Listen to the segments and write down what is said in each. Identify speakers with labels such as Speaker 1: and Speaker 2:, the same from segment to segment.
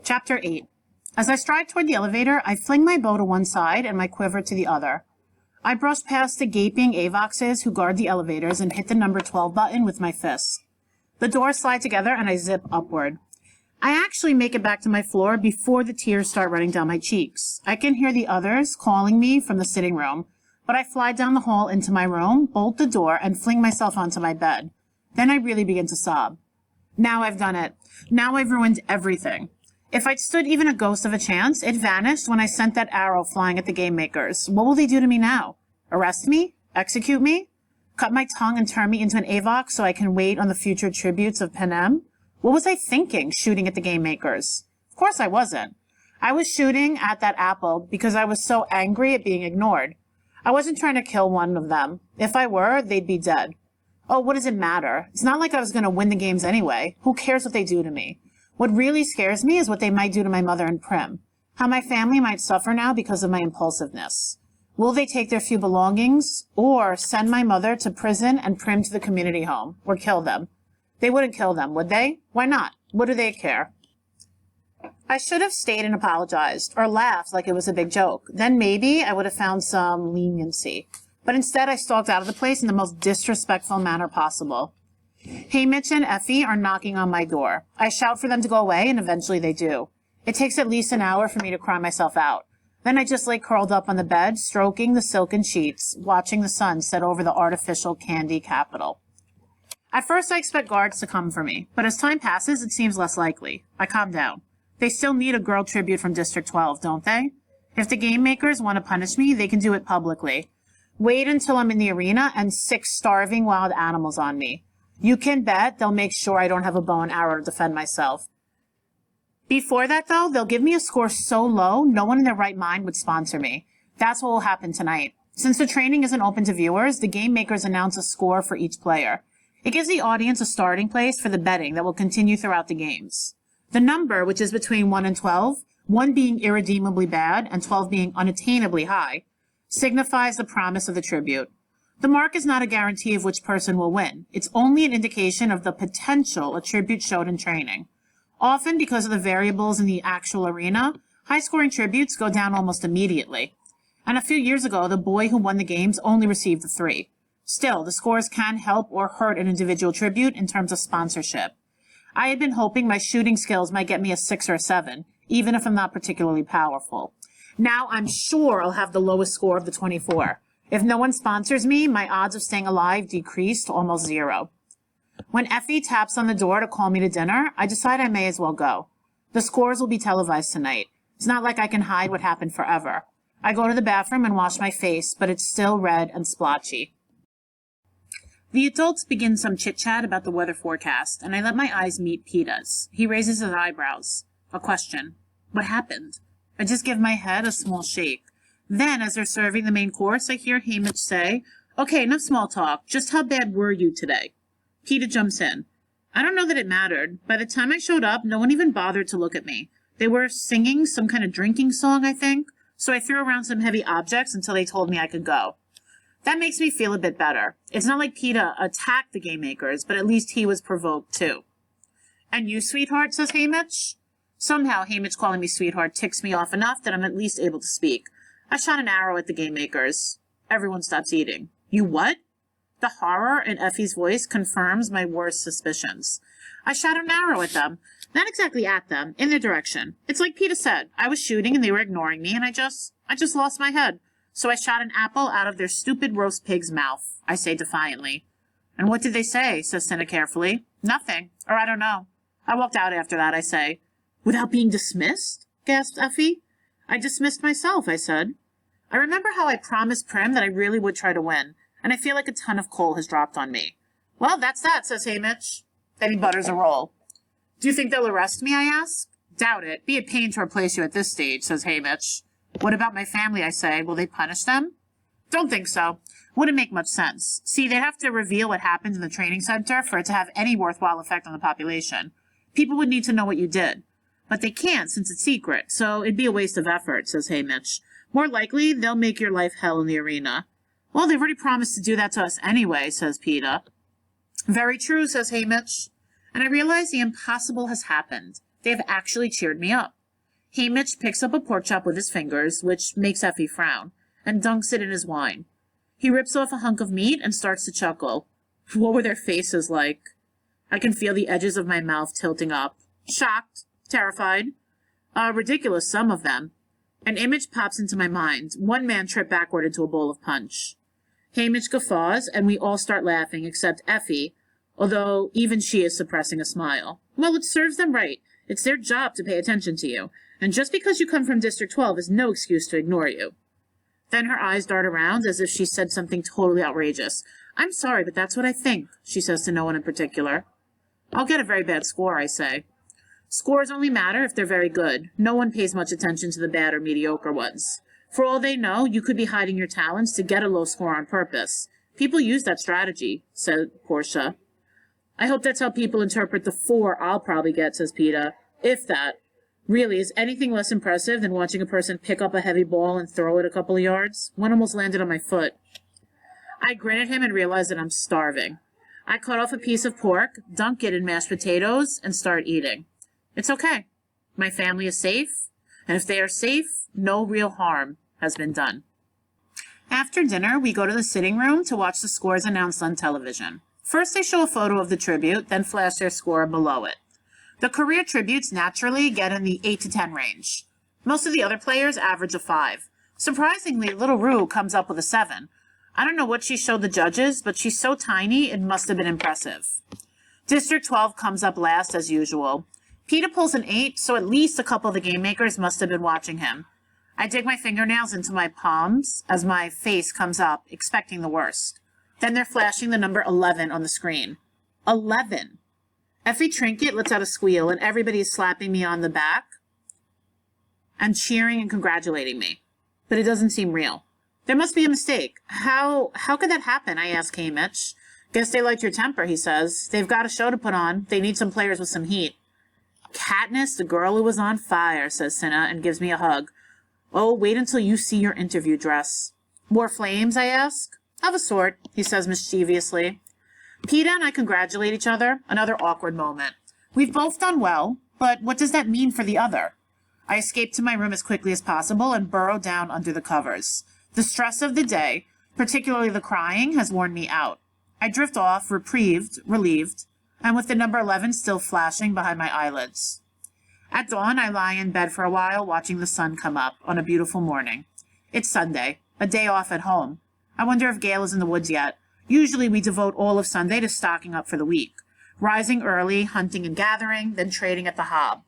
Speaker 1: Chapter 8. As I stride toward the elevator, I fling my bow to one side and my quiver to the other. I brush past the gaping Avoxes who guard the elevators and hit the number 12 button with my fist. The doors slide together and I zip upward. I actually make it back to my floor before the tears start running down my cheeks. I can hear the others calling me from the sitting room, but I fly down the hall into my room, bolt the door, and fling myself onto my bed. Then I really begin to sob. Now I've done it. Now I've ruined everything. If I'd stood even a ghost of a chance, it vanished when I sent that arrow flying at the game makers. What will they do to me now? Arrest me? Execute me? Cut my tongue and turn me into an Avox so I can wait on the future tributes of Panem? What was I thinking, shooting at the game makers? Of course I wasn't. I was shooting at that apple because I was so angry at being ignored. I wasn't trying to kill one of them. If I were, they'd be dead. Oh, what does it matter? It's not like I was going to win the games anyway. Who cares what they do to me? What really scares me is what they might do to my mother and Prim. How my family might suffer now because of my impulsiveness. Will they take their few belongings or send my mother to prison and Prim to the community home or kill them? They wouldn't kill them, would they? Why not? What do they care? I should have stayed and apologized or laughed like it was a big joke. Then maybe I would have found some leniency. But instead I stalked out of the place in the most disrespectful manner possible. Haymitch and Effie are knocking on my door. I shout for them to go away, and eventually they do. It takes at least an hour for me to cry myself out. Then I just lay curled up on the bed, stroking the silken sheets, watching the sun set over the artificial candy capital. At first I expect guards to come for me, but as time passes, it seems less likely. I calm down. They still need a girl tribute from District 12, don't they? If the game makers want to punish me, they can do it publicly. Wait until I'm in the arena and 6 starving wild animals on me. You can bet they'll make sure I don't have a bow and arrow to defend myself. Before that, though, they'll give me a score so low, no one in their right mind would sponsor me. That's what will happen tonight. Since the training isn't open to viewers, the game makers announce a score for each player. It gives the audience a starting place for the betting that will continue throughout the games. The number, which is between 1 and 12, 1 being irredeemably bad and 12 being unattainably high, signifies the promise of the tribute. The mark is not a guarantee of which person will win. It's only an indication of the potential a tribute showed in training. Often, because of the variables in the actual arena, high-scoring tributes go down almost immediately. And a few years ago, the boy who won the games only received a 3. Still, the scores can help or hurt an individual tribute in terms of sponsorship. I had been hoping my shooting skills might get me a 6 or a 7, even if I'm not particularly powerful. Now I'm sure I'll have the lowest score of the 24. If no one sponsors me, my odds of staying alive decrease to almost 0. When Effie taps on the door to call me to dinner, I decide I may as well go. The scores will be televised tonight. It's not like I can hide what happened forever. I go to the bathroom and wash my face, but it's still red and splotchy. The adults begin some chit-chat about the weather forecast, and I let my eyes meet Peta's. He raises his eyebrows. A question. What happened? I just give my head a small shake. Then, as they're serving the main course, I hear Haymitch say, "Okay, enough small talk. Just how bad were you today?" Peta jumps in. I don't know that it mattered. By the time I showed up, no one even bothered to look at me. They were singing some kind of drinking song, I think, so I threw around some heavy objects until they told me I could go. That makes me feel a bit better. It's not like Peta attacked the game makers, but at least he was provoked too. "And you, sweetheart," says Haymitch. Somehow, Haymitch calling me sweetheart ticks me off enough that I'm at least able to speak. I shot an arrow at the game makers. Everyone stops eating. "You what?" The horror in Effie's voice confirms my worst suspicions. I shot an arrow at them. Not exactly at them, in their direction. It's like Peta said. I was shooting and they were ignoring me, and I just lost my head. So I shot an apple out of their stupid roast pig's mouth, I say defiantly. "And what did they say?" says Cinna carefully. "Nothing. Or I don't know. I walked out after that," I say. "Without being dismissed?" gasped Effie. "I dismissed myself," I said. I remember how I promised Prim that I really would try to win, and I feel like a ton of coal has dropped on me. "Well, that's that," says Haymitch. Then he butters a roll. "Do you think they'll arrest me?" I ask. "Doubt it. Be a pain to replace you at this stage," says Haymitch. "What about my family?" I say. "Will they punish them?" "Don't think so. Wouldn't make much sense. See, they'd have to reveal what happened in the training center for it to have any worthwhile effect on the population. People would need to know what you did. But they can't since it's secret, so it'd be a waste of effort," says Haymitch. "More likely, they'll make your life hell in the arena." "Well, they've already promised to do that to us anyway," says Peta. "Very true," says Haymitch. And I realize the impossible has happened. They've actually cheered me up. Haymitch picks up a pork chop with his fingers, which makes Effie frown, and dunks it in his wine. He rips off a hunk of meat and starts to chuckle. What were their faces like? I can feel the edges of my mouth tilting up. Shocked, terrified. Ridiculous, some of them. An image pops into my mind. One man tripped backward into a bowl of punch. Haymitch guffaws, and we all start laughing, except Effie, although even she is suppressing a smile. Well, it serves them right. It's their job to pay attention to you, and just because you come from District 12 is no excuse to ignore you. Then her eyes dart around as if she said something totally outrageous. I'm sorry, but that's what I think, she says to no one in particular. I'll get a very bad score, I say. Scores only matter if they're very good. No one pays much attention to the bad or mediocre ones. For all they know, you could be hiding your talents to get a low score on purpose. People use that strategy, said Portia. I hope that's how people interpret the 4 I'll probably get, says Peeta. If that. Really, is anything less impressive than watching a person pick up a heavy ball and throw it a couple of yards? One almost landed on my foot. I grin at him and realize that I'm starving. I cut off a piece of pork, dunk it in mashed potatoes, and start eating. It's okay. My family is safe, and if they are safe, no real harm has been done. After dinner, we go to the sitting room to watch the scores announced on television. First, they show a photo of the tribute, then flash their score below it. The career tributes naturally get in the 8 to 10 range. Most of the other players average a 5. Surprisingly, Little Rue comes up with a 7. I don't know what she showed the judges, but she's so tiny, it must have been impressive. District 12 comes up last as usual. Peeta pulls an 8, so at least a couple of the game makers must have been watching him. I dig my fingernails into my palms as my face comes up, expecting the worst. Then they're flashing the number 11 on the screen. 11! Effie Trinket lets out a squeal, and everybody is slapping me on the back and cheering and congratulating me. But it doesn't seem real. There must be a mistake. How could that happen? I ask Haymitch. Guess they liked your temper, he says. They've got a show to put on. They need some players with some heat. Katniss, the girl who was on fire, says Cinna, and gives me a hug. Oh, wait until you see your interview dress. More flames, I ask. Of a sort, he says mischievously. Peeta and I congratulate each other. Another awkward moment. We've both done well, but what does that mean for the other? I escape to my room as quickly as possible and burrow down under the covers. The stress of the day, particularly the crying, has worn me out. I drift off, relieved, and with the number 11 still flashing behind my eyelids. At dawn, I lie in bed for a while, watching the sun come up on a beautiful morning. It's Sunday, a day off at home. I wonder if Gale is in the woods yet. Usually we devote all of Sunday to stocking up for the week, rising early, hunting and gathering, then trading at the hob.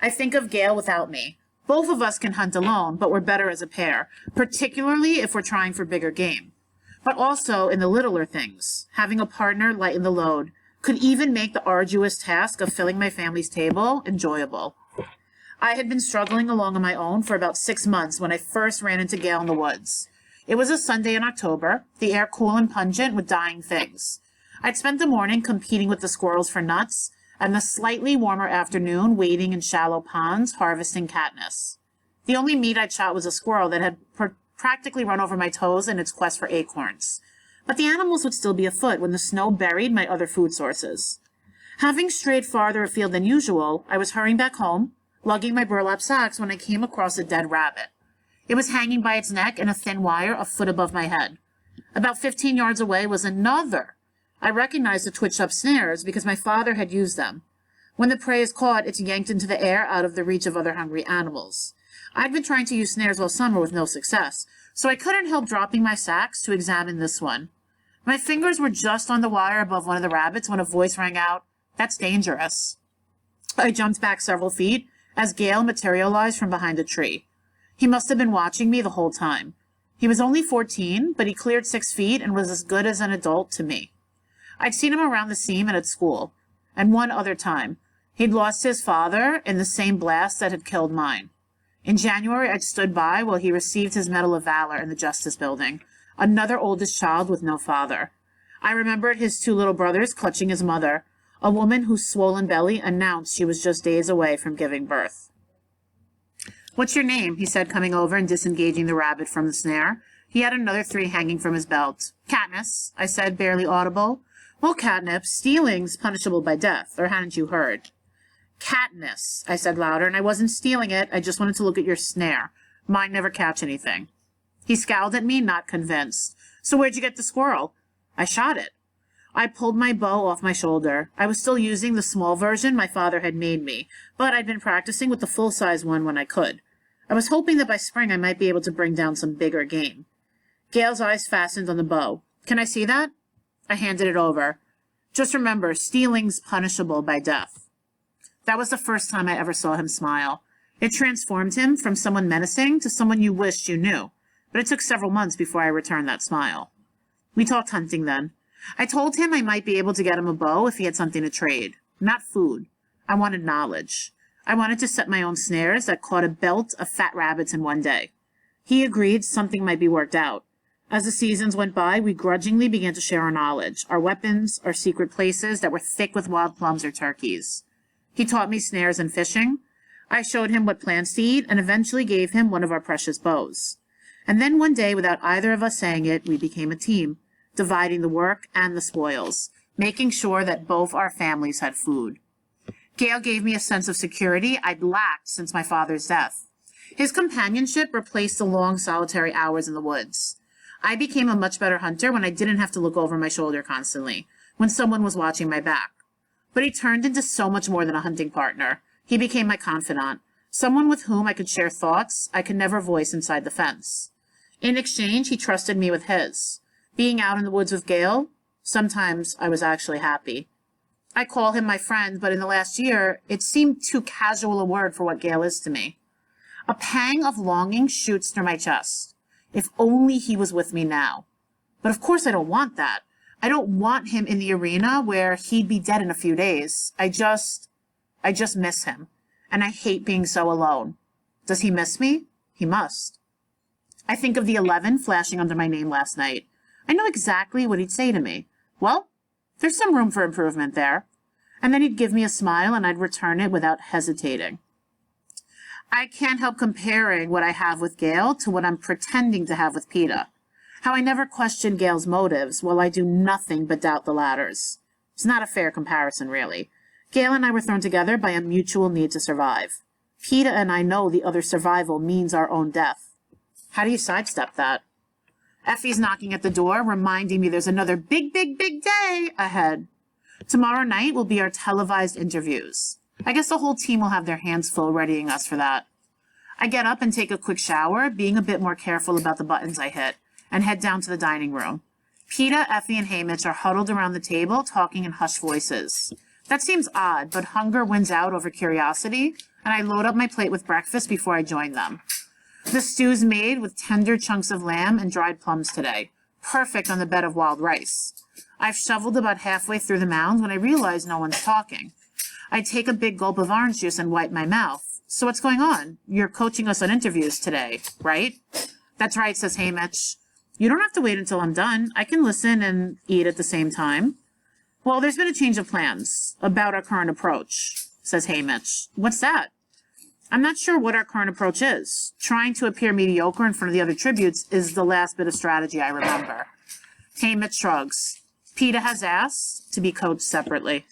Speaker 1: I think of Gale without me. Both of us can hunt alone, but we're better as a pair, particularly if we're trying for bigger game. But also in the littler things, having a partner lighten the load could even make the arduous task of filling my family's table enjoyable. I had been struggling along on my own for about 6 months when I first ran into Gale in the woods. It was a Sunday in October, the air cool and pungent with dying things. I'd spent the morning competing with the squirrels for nuts, and the slightly warmer afternoon wading in shallow ponds harvesting Katniss. The only meat I'd shot was a squirrel that had practically run over my toes in its quest for acorns. But the animals would still be afoot when the snow buried my other food sources. Having strayed farther afield than usual, I was hurrying back home, lugging my burlap sacks when I came across a dead rabbit. It was hanging by its neck in a thin wire a foot above my head. About 15 yards away was another. I recognized the twitched-up snares because my father had used them. When the prey is caught, it's yanked into the air out of the reach of other hungry animals. I'd been trying to use snares all summer with no success, so I couldn't help dropping my sacks to examine this one. My fingers were just on the wire above one of the rabbits when a voice rang out, "That's dangerous." I jumped back several feet as Gale materialized from behind a tree. He must have been watching me the whole time. He was only 14, but he cleared 6 feet and was as good as an adult to me. I'd seen him around the seam and at school, and one other time. He'd lost his father in the same blast that had killed mine. In January, I'd stood by while he received his Medal of Valor in the Justice Building, another oldest child with no father. I remembered his 2 little brothers clutching his mother, a woman whose swollen belly announced she was just days away from giving birth. "What's your name?" he said, coming over and disengaging the rabbit from the snare. He had another 3 hanging from his belt. "Katniss," I said, barely audible. "Well, catnip, stealing's punishable by death, or hadn't you heard?" Katniss, I said louder, and I wasn't stealing it. I just wanted to look at your snare. Mine never catch anything. He scowled at me, not convinced. So where'd you get the squirrel? I shot it. I pulled my bow off my shoulder. I was still using the small version my father had made me, but I'd been practicing with the full-size one when I could. I was hoping that by spring I might be able to bring down some bigger game. Gale's eyes fastened on the bow. Can I see that? I handed it over. Just remember, stealing's punishable by death. That was the first time I ever saw him smile. It transformed him from someone menacing to someone you wished you knew, but it took several months before I returned that smile. We talked hunting then. I told him I might be able to get him a bow if he had something to trade. Not food. I wanted knowledge. I wanted to set my own snares that caught a belt of fat rabbits in one day. He agreed something might be worked out. As the seasons went by, we grudgingly began to share our knowledge, our weapons, our secret places that were thick with wild plums or turkeys. He taught me snares and fishing. I showed him what plants to eat and eventually gave him one of our precious bows. And then one day, without either of us saying it, we became a team, dividing the work and the spoils, making sure that both our families had food. Gale gave me a sense of security I'd lacked since my father's death. His companionship replaced the long, solitary hours in the woods. I became a much better hunter when I didn't have to look over my shoulder constantly, when someone was watching my back. But he turned into so much more than a hunting partner. He became my confidant, someone with whom I could share thoughts I could never voice inside the fence. In exchange, he trusted me with his. Being out in the woods with Gale, sometimes I was actually happy. I call him my friend, but in the last year, it seemed too casual a word for what Gale is to me. A pang of longing shoots through my chest. If only he was with me now. But of course I don't want that. I don't want him in the arena where he'd be dead in a few days. I just miss him. And I hate being so alone. Does he miss me? He must. I think of the 11 flashing under my name last night. I know exactly what he'd say to me. Well, there's some room for improvement there. And then he'd give me a smile and I'd return it without hesitating. I can't help comparing what I have with Gale to what I'm pretending to have with PETA. How I never question Gale's motives while I do nothing but doubt the latter's. It's not a fair comparison, really. Gale and I were thrown together by a mutual need to survive. PETA and I know the other survival means our own death. How do you sidestep that? Effie's knocking at the door, reminding me there's another big day ahead. Tomorrow night will be our televised interviews. I guess the whole team will have their hands full readying us for that. I get up and take a quick shower, being a bit more careful about the buttons I hit, and head down to the dining room. PETA, Effie, and Haymitch are huddled around the table, talking in hushed voices. That seems odd, but hunger wins out over curiosity, and I load up my plate with breakfast before I join them. The stew's made with tender chunks of lamb and dried plums today. Perfect on the bed of wild rice. I've shoveled about halfway through the mound when I realize no one's talking. I take a big gulp of orange juice and wipe my mouth. So what's going on? You're coaching us on interviews today, right? That's right, says Haymitch. You don't have to wait until I'm done. I can listen and eat at the same time. Well, there's been a change of plans about our current approach, says Haymitch. What's that? I'm not sure what our current approach is. Trying to appear mediocre in front of the other tributes is the last bit of strategy I remember. Haymitch shrugs. PETA has asked to be coached separately.